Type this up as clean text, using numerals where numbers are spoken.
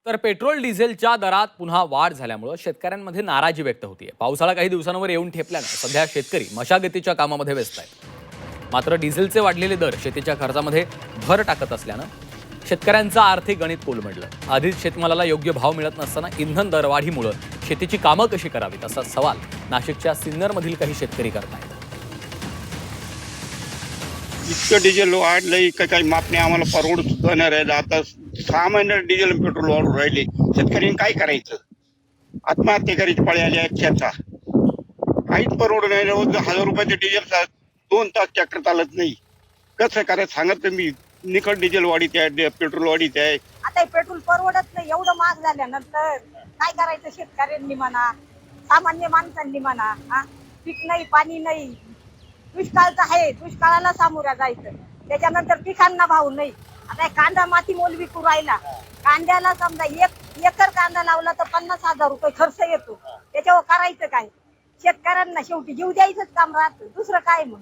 तर पेट्रोल डिझेलच्या दरात पुन्हा वाढ झाल्यामुळे शेतकऱ्यांमध्ये नाराजी व्यक्त होतीये। पावसाळा काही दिवसांवर येऊन ठेपल्याने सध्या शेतकरी मशागतीच्या कामामध्ये व्यस्त आहेत। मात्र डिझेलचे वाढलेले दर शेतीच्या खर्चामध्ये भर टाकत असल्यानं शेतकऱ्यांचं आर्थिक गणित कोलमडलं। आधीच शेतमालाला योग्य भाव मिळत नसताना इंधन दरवाढीमुळे शेतीची कामं कशी करावीत असा सवाल नाशिकच्या सिन्नरमधील काही शेतकरी करतायत। इतकं डिझेल वाढलंय काही मापणे आम्हाला परवडत सुद्धा नाही राहिलं। आता 6 महिने डिझेल पेट्रोल वाढून राहिले, शेतकऱ्यांनी काय करायचं? आत्महत्या करायची पाळी आली अक्षरशः। काहीच परवड नाही। रोज 1000 रुपयाचे डिझेल 2 तास ट्रॅक्टर चालत नाही। कसं करायचं सांगत मी? निकट डिझेल वाढीत आहे, पेट्रोल वाढीत आहे। आता पेट्रोल परवडत नाही, एवढं महाग झाल्यानंतर काय करायचं शेतकऱ्यांनी म्हणा, सामान्य माणसांनी म्हणा। पीक नाही, पाणी नाही, दुष्काळच आहे, दुष्काळाला सामोऱ्या जायचं। त्याच्यानंतर पिकांना भाव नाही। आता कांदा माती मोल विकू राहिला, कांद्याला समजा 1 एकर कांदा लावला तर 50,000 रुपये खर्च येतो। त्याच्यावर करायचं काय? शेतकऱ्यांना शेवटी जीव द्यायचंच काम राहतं, दुसरं काय मग?